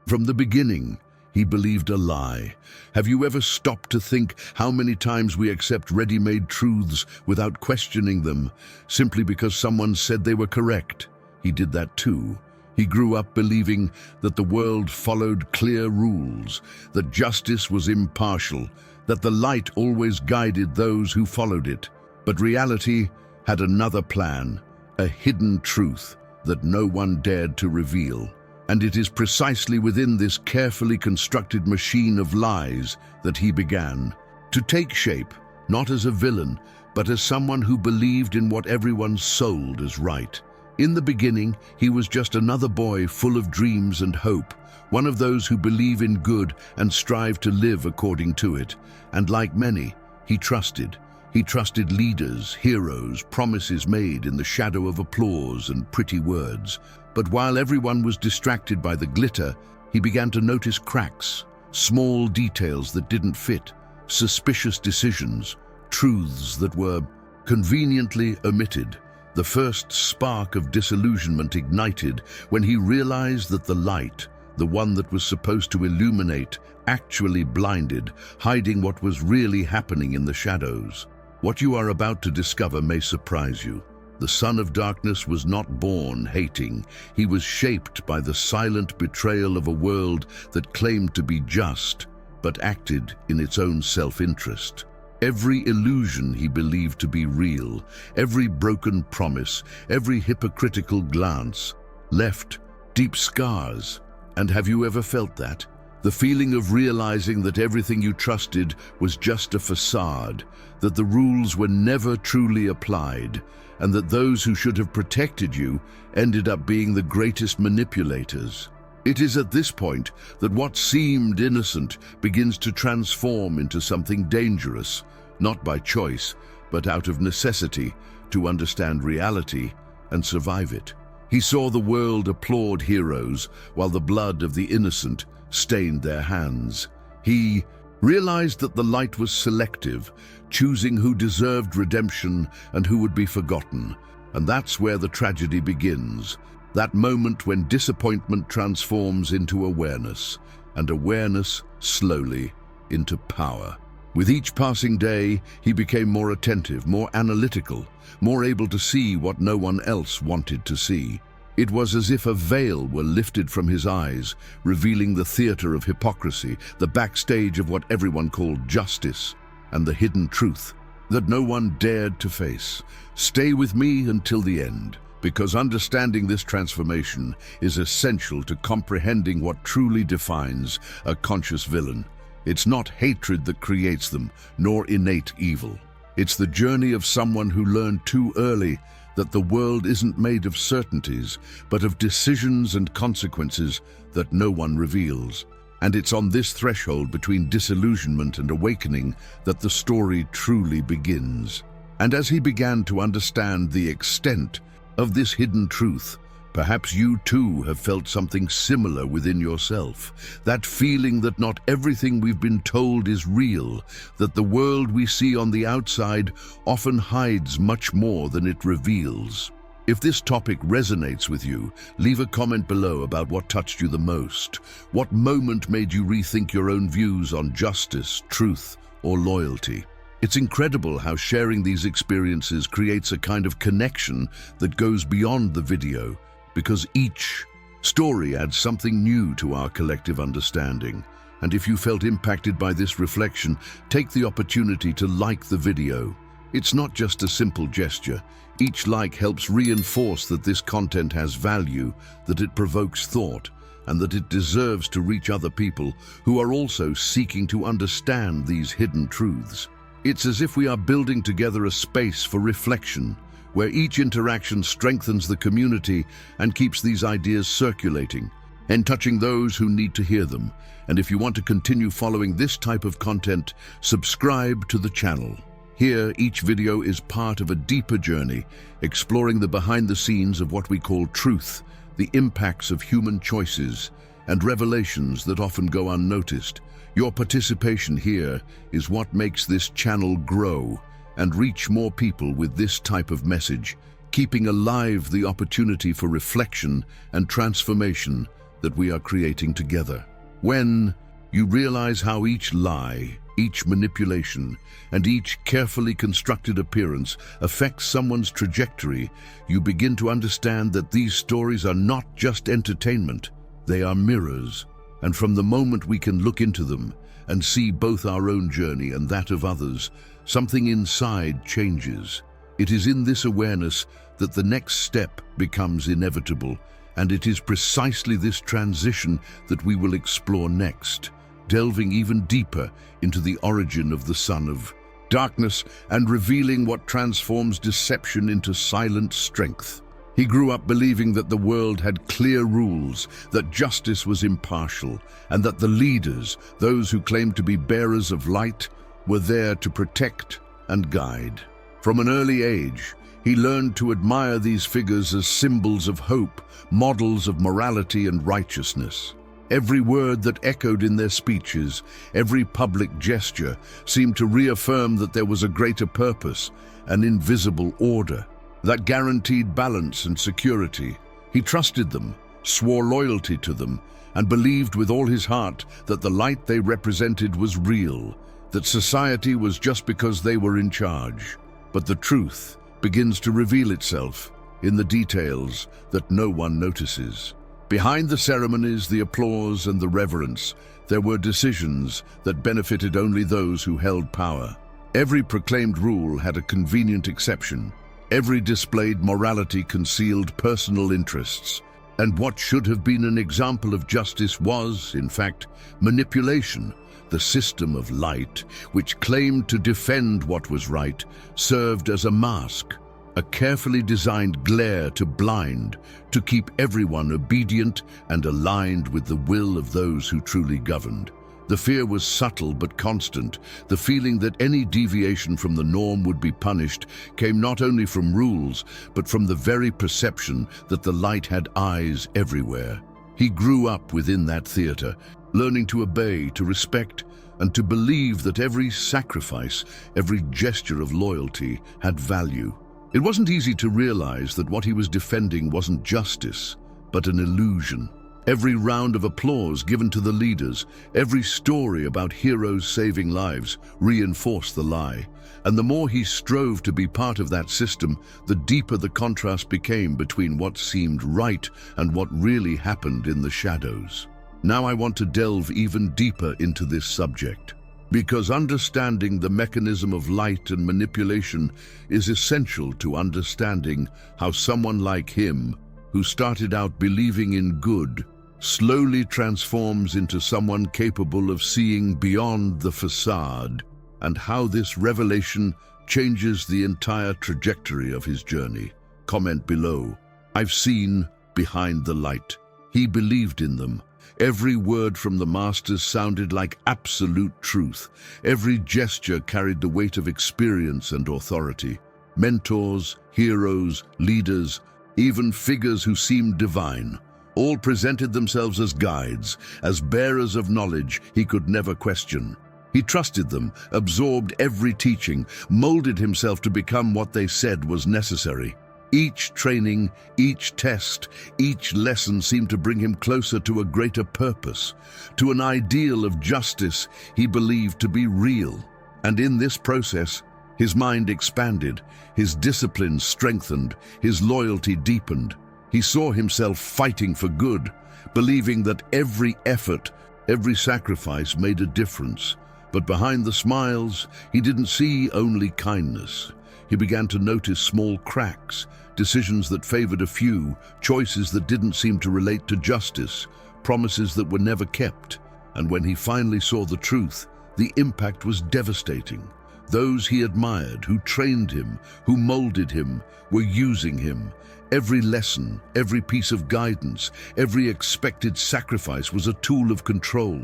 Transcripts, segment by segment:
From the beginning, he believed a lie. Have you ever stopped to think how many times we accept ready-made truths without questioning them, simply because someone said they were correct? He did that too. He grew up believing that the world followed clear rules, that justice was impartial, that the light always guided those who followed it. But reality had another plan, a hidden truth that no one dared to reveal. And it is precisely within this carefully constructed machine of lies that he began to take shape, not as a villain, but as someone who believed in what everyone sold as right. In the beginning, he was just another boy full of dreams and hope, one of those who believe in good and strive to live according to it. And like many, he trusted. He trusted leaders, heroes, promises made in the shadow of applause and pretty words. But while everyone was distracted by the glitter, he began to notice cracks, small details that didn't fit, suspicious decisions, truths that were conveniently omitted. The first spark of disillusionment ignited when he realized that the light, the one that was supposed to illuminate, actually blinded, hiding what was really happening in the shadows. What you are about to discover may surprise you. The son of darkness was not born hating. He was shaped by the silent betrayal of a world that claimed to be just, but acted in its own self-interest. Every illusion he believed to be real, every broken promise, every hypocritical glance, left deep scars. And have you ever felt that? The feeling of realizing that everything you trusted was just a facade, that the rules were never truly applied, and that those who should have protected you ended up being the greatest manipulators. It is at this point that what seemed innocent begins to transform into something dangerous, not by choice, but out of necessity to understand reality and survive it. He saw the world applaud heroes while the blood of the innocent stained their hands. He realized that the light was selective, choosing who deserved redemption and who would be forgotten. And that's where the tragedy begins. That moment when disappointment transforms into awareness, and awareness slowly into power. With each passing day, he became more attentive, more analytical, more able to see what no one else wanted to see. It was as if a veil were lifted from his eyes, revealing the theater of hypocrisy, the backstage of what everyone called justice, and the hidden truth that no one dared to face. Stay with me until the end, because understanding this transformation is essential to comprehending what truly defines a conscious villain. It's not hatred that creates them, nor innate evil. It's the journey of someone who learned too early that the world isn't made of certainties, but of decisions and consequences that no one reveals. And it's on this threshold between disillusionment and awakening that the story truly begins. And as he began to understand the extent of this hidden truth, perhaps you too have felt something similar within yourself. That feeling that not everything we've been told is real, that the world we see on the outside often hides much more than it reveals. If this topic resonates with you, leave a comment below about what touched you the most. What moment made you rethink your own views on justice, truth, or loyalty? It's incredible how sharing these experiences creates a kind of connection that goes beyond the video, because each story adds something new to our collective understanding. And if you felt impacted by this reflection, take the opportunity to like the video. It's not just a simple gesture. Each like helps reinforce that this content has value, that it provokes thought, and that it deserves to reach other people who are also seeking to understand these hidden truths. It's as if we are building together a space for reflection, where each interaction strengthens the community and keeps these ideas circulating and touching those who need to hear them. And if you want to continue following this type of content, subscribe to the channel. Here, each video is part of a deeper journey, exploring the behind the scenes of what we call truth, the impacts of human choices, and revelations that often go unnoticed. Your participation here is what makes this channel grow and reach more people with this type of message, keeping alive the opportunity for reflection and transformation that we are creating together. When you realize how each lie, each manipulation, and each carefully constructed appearance affects someone's trajectory, you begin to understand that these stories are not just entertainment, they are mirrors. And from the moment we can look into them and see both our own journey and that of others, something inside changes. It is in this awareness that the next step becomes inevitable, and it is precisely this transition that we will explore next, delving even deeper into the origin of the son of darkness and revealing what transforms deception into silent strength. He grew up believing that the world had clear rules, that justice was impartial, and that the leaders, those who claimed to be bearers of light, were there to protect and guide. From an early age, he learned to admire these figures as symbols of hope, models of morality and righteousness. Every word that echoed in their speeches, every public gesture, seemed to reaffirm that there was a greater purpose, an invisible order, that guaranteed balance and security. He trusted them, swore loyalty to them, and believed with all his heart that the light they represented was real, that society was just because they were in charge. But the truth begins to reveal itself in the details that no one notices. Behind the ceremonies, the applause, and the reverence, there were decisions that benefited only those who held power. Every proclaimed rule had a convenient exception. Every displayed morality concealed personal interests. And what should have been an example of justice was, in fact, manipulation. The system of light, which claimed to defend what was right, served as a mask, a carefully designed glare to blind, to keep everyone obedient and aligned with the will of those who truly governed. The fear was subtle but constant. The feeling that any deviation from the norm would be punished came not only from rules, but from the very perception that the light had eyes everywhere. He grew up within that theater, learning to obey, to respect, and to believe that every sacrifice, every gesture of loyalty had value. It wasn't easy to realize that what he was defending wasn't justice, but an illusion. Every round of applause given to the leaders, every story about heroes saving lives, reinforced the lie. And the more he strove to be part of that system, the deeper the contrast became between what seemed right and what really happened in the shadows. Now I want to delve even deeper into this subject, because understanding the mechanism of light and manipulation is essential to understanding how someone like him, who started out believing in good, slowly transforms into someone capable of seeing beyond the facade, and how this revelation changes the entire trajectory of his journey. Comment below. I've seen behind the light. He believed in them. Every word from the masters sounded like absolute truth. Every gesture carried the weight of experience and authority. Mentors, heroes, leaders, even figures who seemed divine, all presented themselves as guides, as bearers of knowledge he could never question. He trusted them, absorbed every teaching, molded himself to become what they said was necessary. Each training, each test, each lesson seemed to bring him closer to a greater purpose, to an ideal of justice he believed to be real. And in this process, his mind expanded, his discipline strengthened, his loyalty deepened. He saw himself fighting for good, believing that every effort, every sacrifice made a difference. But behind the smiles, he didn't see only kindness. He began to notice small cracks, decisions that favored a few, choices that didn't seem to relate to justice, promises that were never kept. And when he finally saw the truth, the impact was devastating. Those he admired, who trained him, who molded him, were using him. Every lesson, every piece of guidance, every expected sacrifice was a tool of control,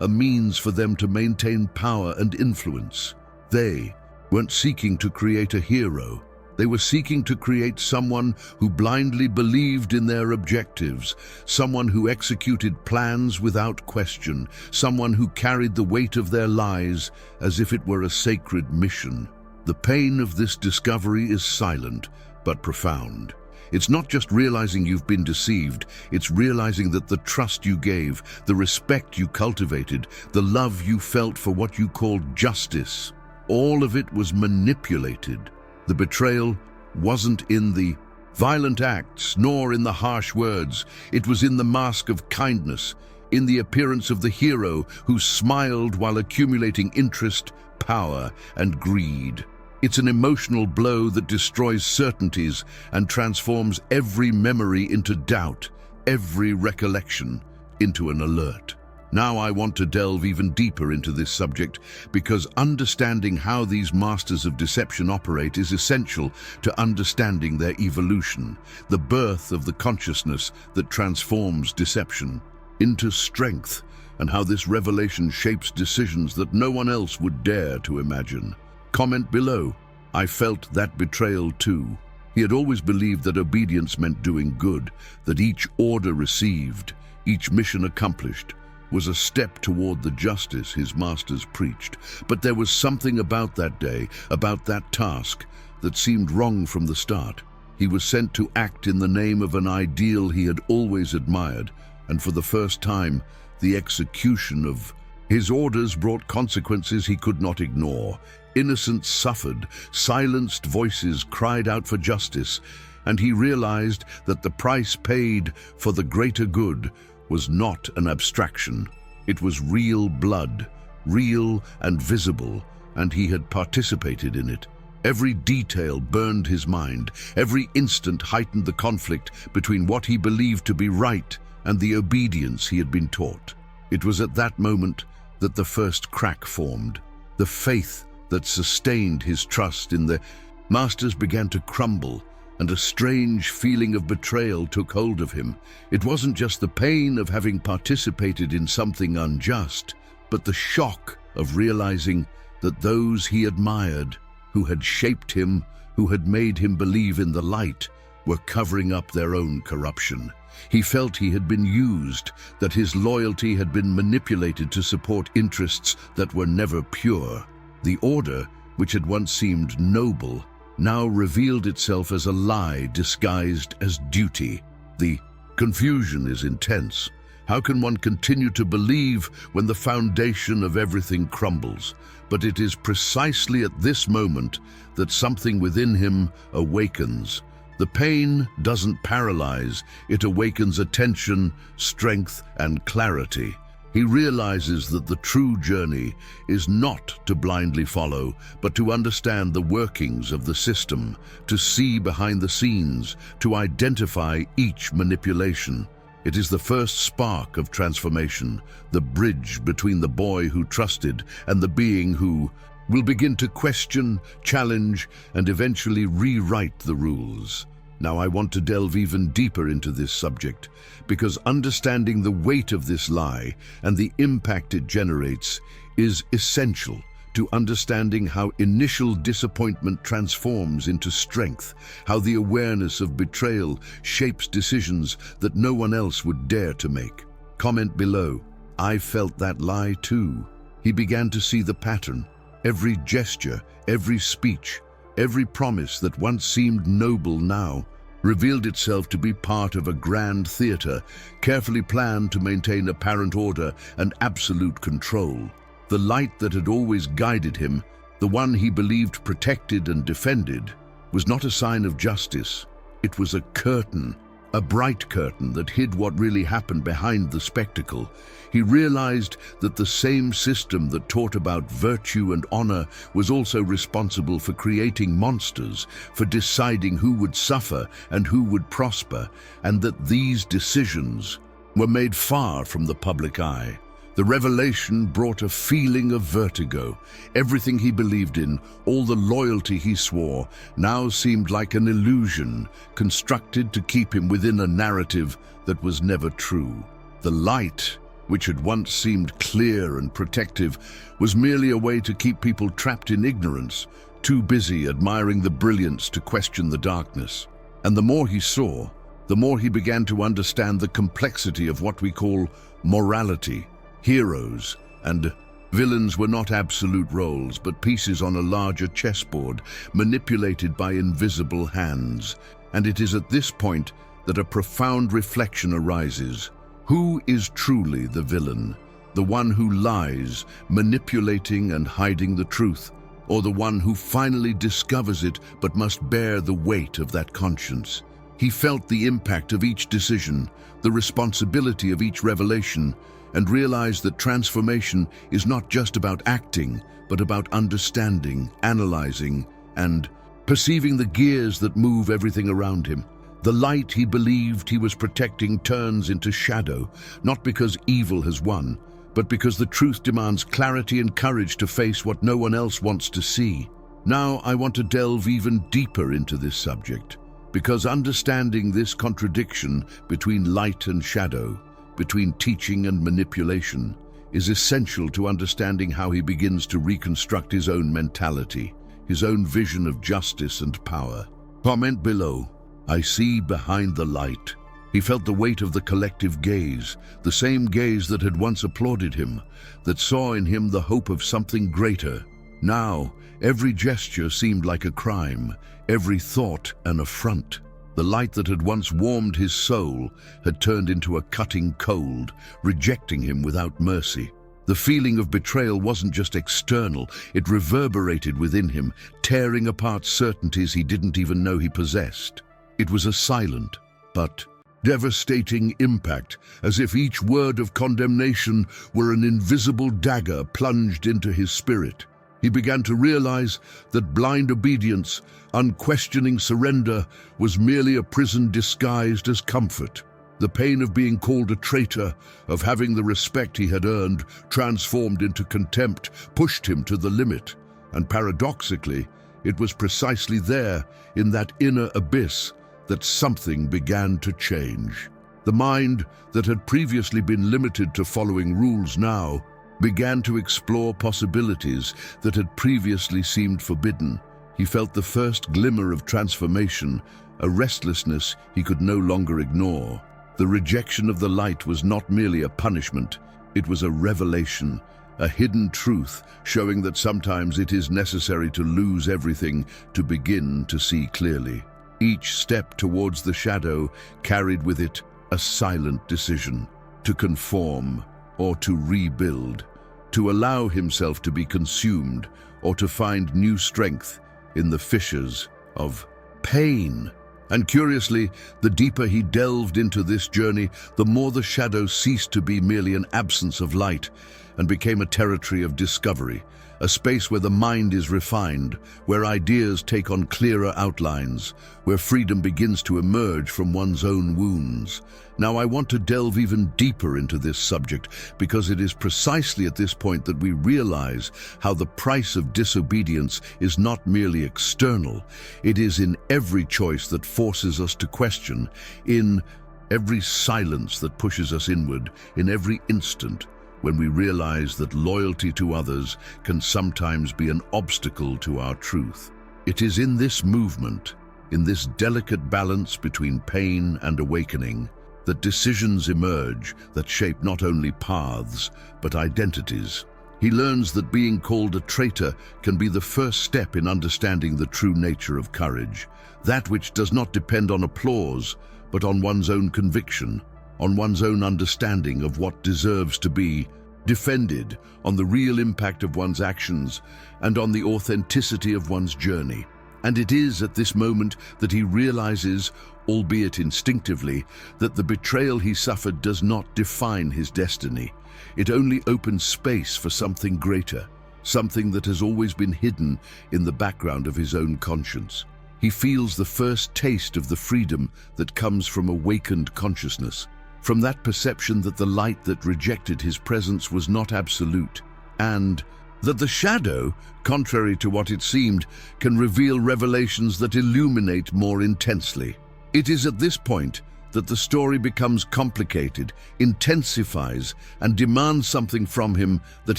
a means for them to maintain power and influence. They weren't seeking to create a hero. They were seeking to create someone who blindly believed in their objectives, someone who executed plans without question, someone who carried the weight of their lies as if it were a sacred mission. The pain of this discovery is silent but profound. It's not just realizing you've been deceived, it's realizing that the trust you gave, the respect you cultivated, the love you felt for what you called justice, all of it was manipulated. The betrayal wasn't in the violent acts, nor in the harsh words. It was in the mask of kindness, in the appearance of the hero who smiled while accumulating interest, power, and greed. It's an emotional blow that destroys certainties and transforms every memory into doubt, every recollection into an alert. Now I want to delve even deeper into this subject because understanding how these masters of deception operate is essential to understanding their evolution, the birth of the consciousness that transforms deception into strength, and how this revelation shapes decisions that no one else would dare to imagine. Comment below. I felt that betrayal too. He had always believed that obedience meant doing good, that each order received, each mission accomplished, was a step toward the justice his masters preached. But there was something about that day, about that task, that seemed wrong from the start. He was sent to act in the name of an ideal he had always admired, and for the first time, the execution of his orders brought consequences he could not ignore. Innocence suffered, silenced voices cried out for justice, and he realized that the price paid for the greater good was not an abstraction. It was real blood, real and visible, and he had participated in it. Every detail burned his mind. Every instant heightened the conflict between what he believed to be right and the obedience he had been taught. It was at that moment that the first crack formed. The faith that sustained his trust in the masters began to crumble, and a strange feeling of betrayal took hold of him. It wasn't just the pain of having participated in something unjust, but the shock of realizing that those he admired, who had shaped him, who had made him believe in the light, were covering up their own corruption. He felt he had been used, that his loyalty had been manipulated to support interests that were never pure. The order, which had once seemed noble, now revealed itself as a lie disguised as duty. The confusion is intense. How can one continue to believe when the foundation of everything crumbles? But it is precisely at this moment that something within him awakens. The pain doesn't paralyze, it awakens attention, strength, and clarity. He realizes that the true journey is not to blindly follow, but to understand the workings of the system, to see behind the scenes, to identify each manipulation. It is the first spark of transformation, the bridge between the boy who trusted and the being who will begin to question, challenge, and eventually rewrite the rules. Now I want to delve even deeper into this subject, because understanding the weight of this lie and the impact it generates is essential to understanding how initial disappointment transforms into strength, how the awareness of betrayal shapes decisions that no one else would dare to make. Comment below. I felt that lie too. He began to see the pattern. Every gesture, every speech, every promise that once seemed noble now revealed itself to be part of a grand theater, carefully planned to maintain apparent order and absolute control. The light that had always guided him, the one he believed protected and defended, was not a sign of justice. It was a curtain, a bright curtain that hid what really happened behind the spectacle. He realized that the same system that taught about virtue and honor was also responsible for creating monsters, for deciding who would suffer and who would prosper, and that these decisions were made far from the public eye. The revelation brought a feeling of vertigo. Everything he believed in, all the loyalty he swore, now seemed like an illusion, constructed to keep him within a narrative that was never true. The light, which had once seemed clear and protective, was merely a way to keep people trapped in ignorance, too busy admiring the brilliance to question the darkness. And the more he saw, the more he began to understand the complexity of what we call morality. Heroes and villains were not absolute roles, but pieces on a larger chessboard, manipulated by invisible hands. And it is at this point that a profound reflection arises. Who is truly the villain? The one who lies, manipulating and hiding the truth, or the one who finally discovers it but must bear the weight of that conscience? He felt the impact of each decision, the responsibility of each revelation, and realized that transformation is not just about acting, but about understanding, analyzing, and perceiving the gears that move everything around him. The light he believed he was protecting turns into shadow, not because evil has won, but because the truth demands clarity and courage to face what no one else wants to see. Now I want to delve even deeper into this subject, because understanding this contradiction between light and shadow, between teaching and manipulation, is essential to understanding how he begins to reconstruct his own mentality, his own vision of justice and power. Comment below. I see behind the light. He felt the weight of the collective gaze, the same gaze that had once applauded him, that saw in him the hope of something greater. Now, every gesture seemed like a crime, every thought an affront. The light that had once warmed his soul had turned into a cutting cold, rejecting him without mercy. The feeling of betrayal wasn't just external, it reverberated within him, tearing apart certainties he didn't even know he possessed. It was a silent, but devastating impact, as if each word of condemnation were an invisible dagger plunged into his spirit. He began to realize that blind obedience, unquestioning surrender, was merely a prison disguised as comfort. The pain of being called a traitor, of having the respect he had earned transformed into contempt, pushed him to the limit. And paradoxically, it was precisely there, in that inner abyss, that something began to change. The mind that had previously been limited to following rules now began to explore possibilities that had previously seemed forbidden. He felt the first glimmer of transformation, a restlessness he could no longer ignore. The rejection of the light was not merely a punishment, it was a revelation, a hidden truth showing that sometimes it is necessary to lose everything to begin to see clearly. Each step towards the shadow carried with it a silent decision, to conform or to rebuild, to allow himself to be consumed or to find new strength in the fissures of pain. And curiously, the deeper he delved into this journey, the more the shadow ceased to be merely an absence of light and became a territory of discovery, a space where the mind is refined, where ideas take on clearer outlines, where freedom begins to emerge from one's own wounds. Now I want to delve even deeper into this subject because it is precisely at this point that we realize how the price of disobedience is not merely external. It is in every choice that forces us to question, in every silence that pushes us inward, in every instant when we realize that loyalty to others can sometimes be an obstacle to our truth. It is in this movement, in this delicate balance between pain and awakening, that decisions emerge that shape not only paths, but identities. He learns that being called a traitor can be the first step in understanding the true nature of courage, that which does not depend on applause, but on one's own conviction, on one's own understanding of what deserves to be defended, on the real impact of one's actions, and on the authenticity of one's journey. And it is at this moment that he realizes, albeit instinctively, that the betrayal he suffered does not define his destiny. It only opens space for something greater, something that has always been hidden in the background of his own conscience. He feels the first taste of the freedom that comes from awakened consciousness, from that perception that the light that rejected his presence was not absolute, and that the shadow, contrary to what it seemed, can reveal revelations that illuminate more intensely. It is at this point that the story becomes complicated, intensifies, and demands something from him that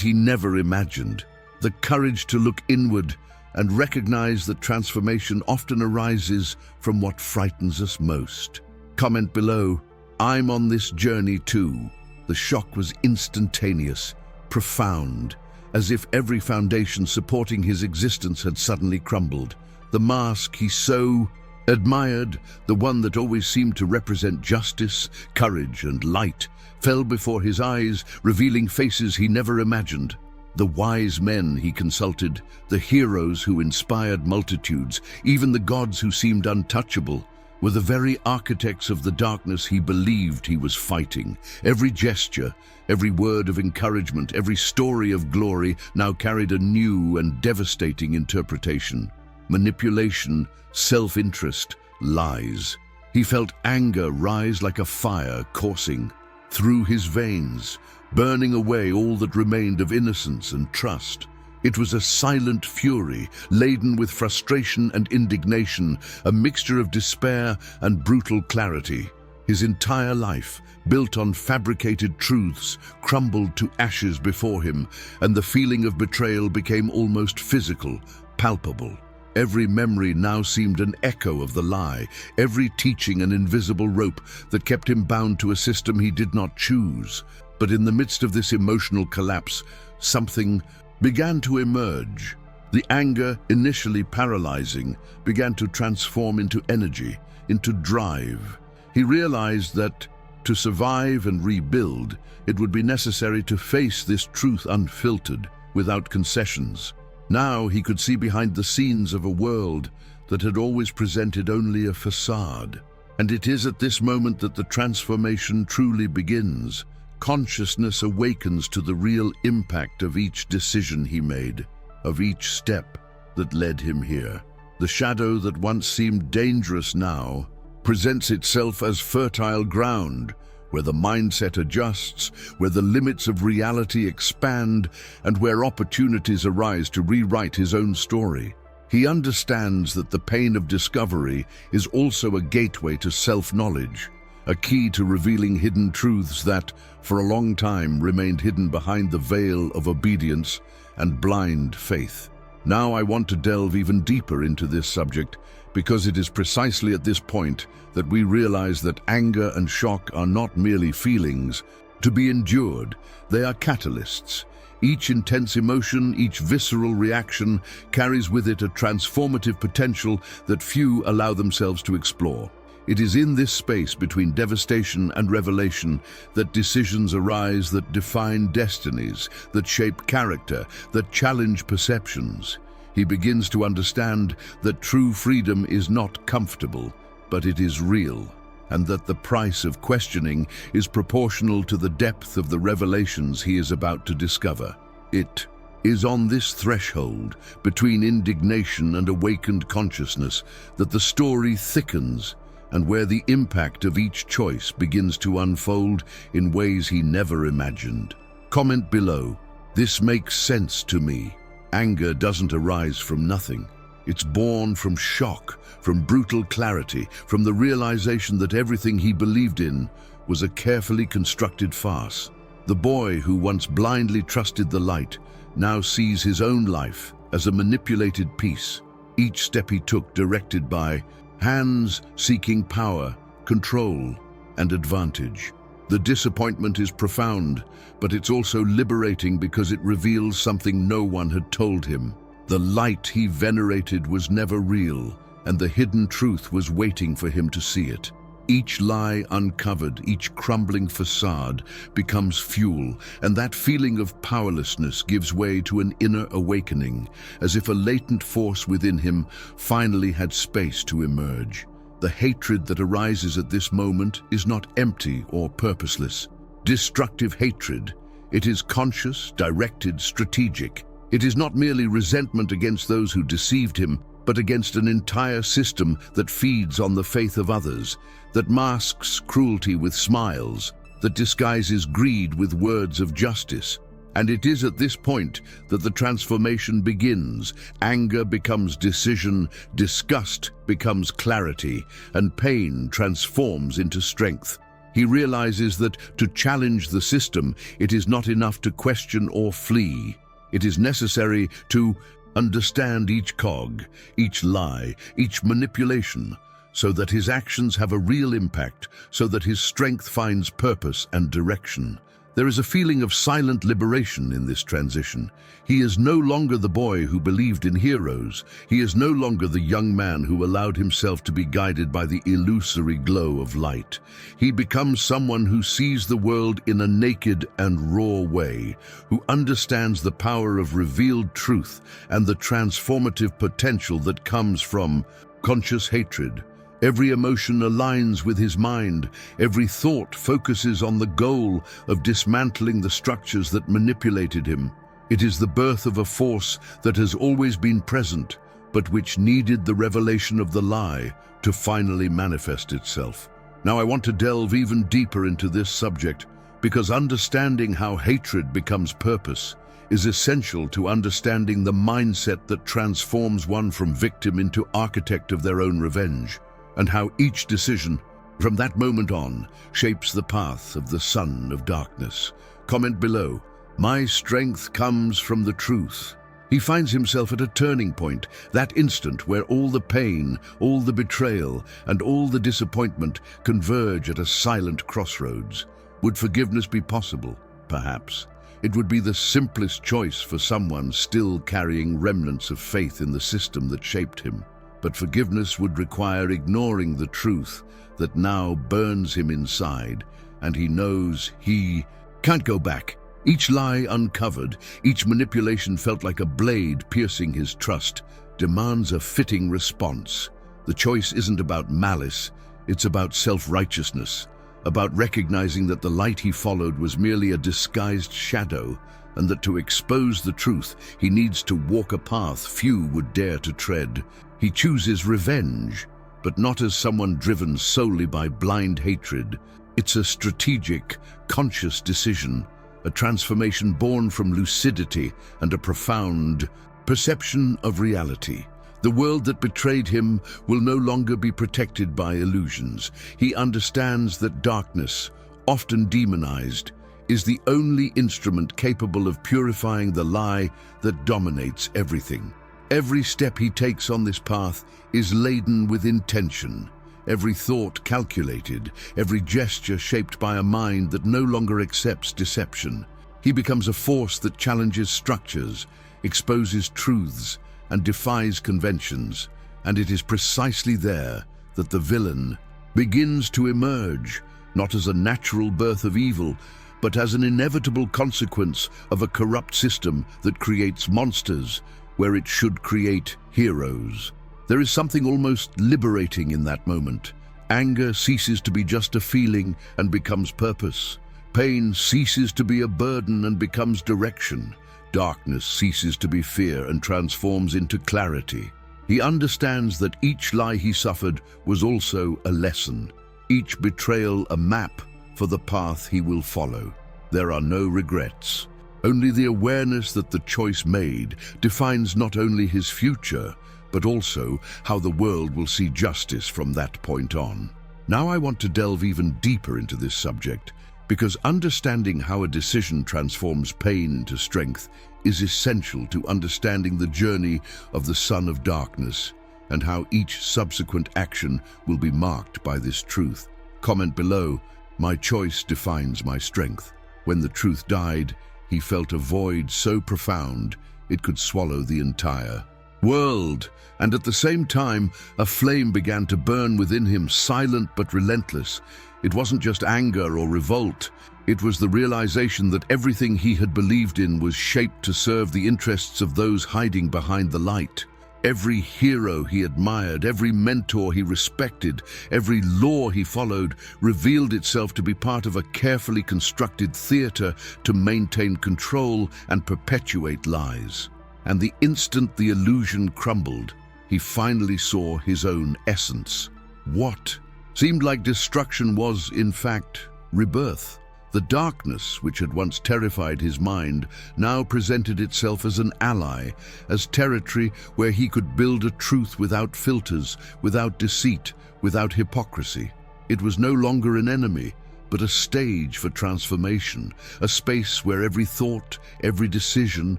he never imagined: the courage to look inward and recognize that transformation often arises from what frightens us most. Comment below. I'm on this journey too. The shock was instantaneous, profound, as if every foundation supporting his existence had suddenly crumbled. The mask he so Admired, the one that always seemed to represent justice, courage, and light, fell before his eyes, revealing faces he never imagined. The wise men he consulted, the heroes who inspired multitudes, even the gods who seemed untouchable, were the very architects of the darkness he believed he was fighting. Every gesture, every word of encouragement, every story of glory now carried a new and devastating interpretation. Manipulation, self-interest, lies. He felt anger rise like a fire coursing through his veins, burning away all that remained of innocence and trust. It was a silent fury, laden with frustration and indignation, a mixture of despair and brutal clarity. His entire life, built on fabricated truths, crumbled to ashes before him, and the feeling of betrayal became almost physical, palpable. Every memory now seemed an echo of the lie, every teaching an invisible rope that kept him bound to a system he did not choose. But in the midst of this emotional collapse, something began to emerge. The anger, initially paralyzing, began to transform into energy, into drive. He realized that to survive and rebuild, it would be necessary to face this truth unfiltered, without concessions. Now he could see behind the scenes of a world that had always presented only a facade. And it is at this moment that the transformation truly begins. Consciousness awakens to the real impact of each decision he made, of each step that led him here. The shadow that once seemed dangerous now presents itself as fertile ground, where the mindset adjusts, where the limits of reality expand, and where opportunities arise to rewrite his own story. He understands that the pain of discovery is also a gateway to self-knowledge, a key to revealing hidden truths that, for a long time, remained hidden behind the veil of obedience and blind faith. Now I want to delve even deeper into this subject, because it is precisely at this point that we realize that anger and shock are not merely feelings to be endured, they are catalysts. Each intense emotion, each visceral reaction carries with it a transformative potential that few allow themselves to explore. It is in this space between devastation and revelation that decisions arise that define destinies, that shape character, that challenge perceptions. He begins to understand that true freedom is not comfortable, but it is real, and that the price of questioning is proportional to the depth of the revelations he is about to discover. It is on this threshold, between indignation and awakened consciousness, that the story thickens, and where the impact of each choice begins to unfold in ways he never imagined. Comment below. This makes sense to me. Anger doesn't arise from nothing. It's born from shock, from brutal clarity, from the realization that everything he believed in was a carefully constructed farce. The boy who once blindly trusted the light now sees his own life as a manipulated piece, each step he took directed by hands seeking power, control, and advantage. The disappointment is profound, but it's also liberating because it reveals something no one had told him. The light he venerated was never real, and the hidden truth was waiting for him to see it. Each lie uncovered, each crumbling facade becomes fuel, and that feeling of powerlessness gives way to an inner awakening, as if a latent force within him finally had space to emerge. The hatred that arises at this moment is not empty or purposeless. Destructive hatred, it is conscious, directed, strategic. It is not merely resentment against those who deceived him, but against an entire system that feeds on the faith of others, that masks cruelty with smiles, that disguises greed with words of justice. And it is at this point that the transformation begins. Anger becomes decision, disgust becomes clarity, and pain transforms into strength. He realizes that to challenge the system, it is not enough to question or flee. It is necessary to understand each cog, each lie, each manipulation, so that his actions have a real impact, so that his strength finds purpose and direction. There is a feeling of silent liberation in this transition. He is no longer the boy who believed in heroes. He is no longer the young man who allowed himself to be guided by the illusory glow of light. He becomes someone who sees the world in a naked and raw way, who understands the power of revealed truth and the transformative potential that comes from conscious hatred. Every emotion aligns with his mind. Every thought focuses on the goal of dismantling the structures that manipulated him. It is the birth of a force that has always been present, but which needed the revelation of the lie to finally manifest itself. Now I want to delve even deeper into this subject, because understanding how hatred becomes purpose is essential to understanding the mindset that transforms one from victim into architect of their own revenge, and how each decision, from that moment on, shapes the path of the son of darkness. Comment below, "My strength comes from the truth." He finds himself at a turning point, that instant where all the pain, all the betrayal, and all the disappointment converge at a silent crossroads. Would forgiveness be possible? Perhaps. It would be the simplest choice for someone still carrying remnants of faith in the system that shaped him. But forgiveness would require ignoring the truth that now burns him inside, and he knows he can't go back. Each lie uncovered, each manipulation felt like a blade piercing his trust, demands a fitting response. The choice isn't about malice, it's about self-righteousness, about recognizing that the light he followed was merely a disguised shadow, and that to expose the truth, he needs to walk a path few would dare to tread. He chooses revenge, but not as someone driven solely by blind hatred. It's a strategic, conscious decision, a transformation born from lucidity and a profound perception of reality. The world that betrayed him will no longer be protected by illusions. He understands that darkness, often demonized, is the only instrument capable of purifying the lie that dominates everything. Every step he takes on this path is laden with intention, every thought calculated, every gesture shaped by a mind that no longer accepts deception. He becomes a force that challenges structures, exposes truths, and defies conventions, and it is precisely there that the villain begins to emerge, not as a natural birth of evil, but as an inevitable consequence of a corrupt system that creates monsters where it should create heroes. There is something almost liberating in that moment. Anger ceases to be just a feeling and becomes purpose. Pain ceases to be a burden and becomes direction. Darkness ceases to be fear and transforms into clarity. He understands that each lie he suffered was also a lesson, each betrayal a map for the path he will follow. There are no regrets. Only the awareness that the choice made defines not only his future, but also how the world will see justice from that point on. Now I want to delve even deeper into this subject, because understanding how a decision transforms pain into strength is essential to understanding the journey of the Son of Darkness and how each subsequent action will be marked by this truth. Comment below, "My choice defines my strength." When the truth died, he felt a void so profound it could swallow the entire world, and at the same time, a flame began to burn within him, silent but relentless. It wasn't just anger or revolt, it was the realization that everything he had believed in was shaped to serve the interests of those hiding behind the light. Every hero he admired, every mentor he respected, every law he followed revealed itself to be part of a carefully constructed theater to maintain control and perpetuate lies. And the instant the illusion crumbled, he finally saw his own essence. What seemed like destruction was, in fact, rebirth. The darkness, which had once terrified his mind, now presented itself as an ally, as territory where he could build a truth without filters, without deceit, without hypocrisy. It was no longer an enemy, but a stage for transformation, a space where every thought, every decision,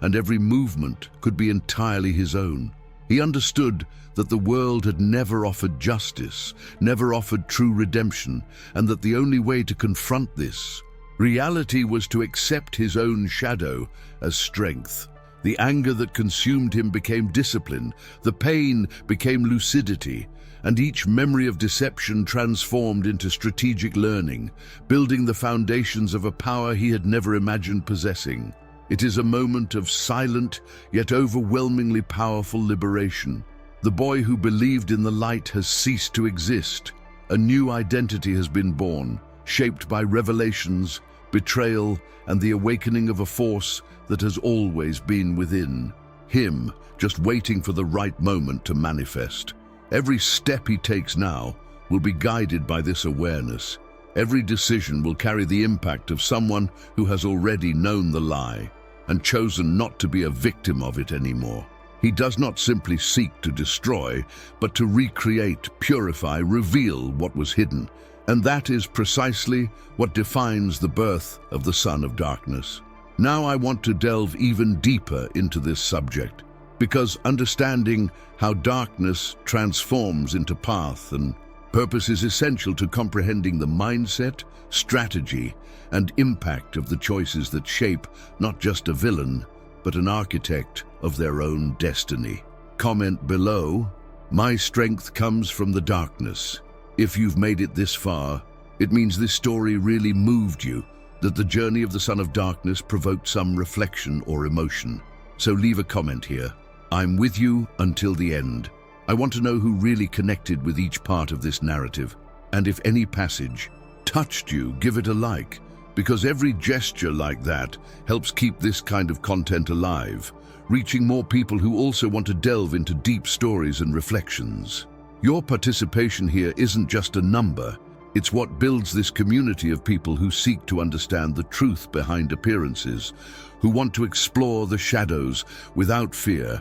and every movement could be entirely his own. He understood that the world had never offered justice, never offered true redemption, and that the only way to confront this Reality was to accept his own shadow as strength. The anger that consumed him became discipline, the pain became lucidity, and each memory of deception transformed into strategic learning, building the foundations of a power he had never imagined possessing. It is a moment of silent, yet overwhelmingly powerful liberation. The boy who believed in the light has ceased to exist. A new identity has been born, shaped by revelations, betrayal, and the awakening of a force that has always been within. Him, just waiting for the right moment to manifest. Every step he takes now will be guided by this awareness. Every decision will carry the impact of someone who has already known the lie and chosen not to be a victim of it anymore. He does not simply seek to destroy, but to recreate, purify, reveal what was hidden. And that is precisely what defines the birth of the Son of Darkness. Now I want to delve even deeper into this subject, because understanding how darkness transforms into path and purpose is essential to comprehending the mindset, strategy, and impact of the choices that shape not just a villain, but an architect of their own destiny. Comment below, "My strength comes from the darkness." If you've made it this far, it means this story really moved you, that the journey of the Son of Darkness provoked some reflection or emotion. So leave a comment here. I'm with you until the end. I want to know who really connected with each part of this narrative. And if any passage touched you, give it a like, because every gesture like that helps keep this kind of content alive, reaching more people who also want to delve into deep stories and reflections. Your participation here isn't just a number. It's what builds this community of people who seek to understand the truth behind appearances, who want to explore the shadows without fear,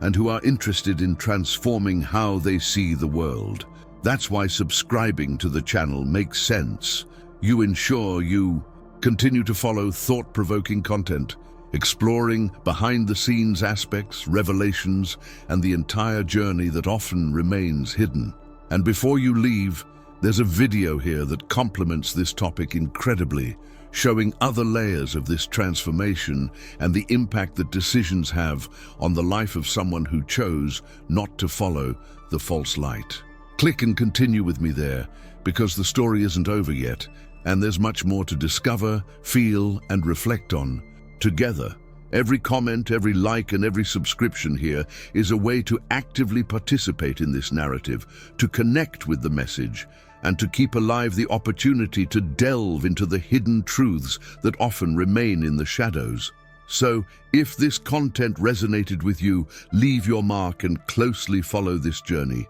and who are interested in transforming how they see the world. That's why subscribing to the channel makes sense. You ensure you continue to follow thought-provoking content, exploring behind-the-scenes aspects, revelations, and the entire journey that often remains hidden. And before you leave, there's a video here that complements this topic incredibly, showing other layers of this transformation and the impact that decisions have on the life of someone who chose not to follow the false light. Click and continue with me there, because the story isn't over yet, and there's much more to discover, feel, and reflect on. Together, every comment, every like, and every subscription here is a way to actively participate in this narrative, to connect with the message, and to keep alive the opportunity to delve into the hidden truths that often remain in the shadows. So, if this content resonated with you, leave your mark and closely follow this journey.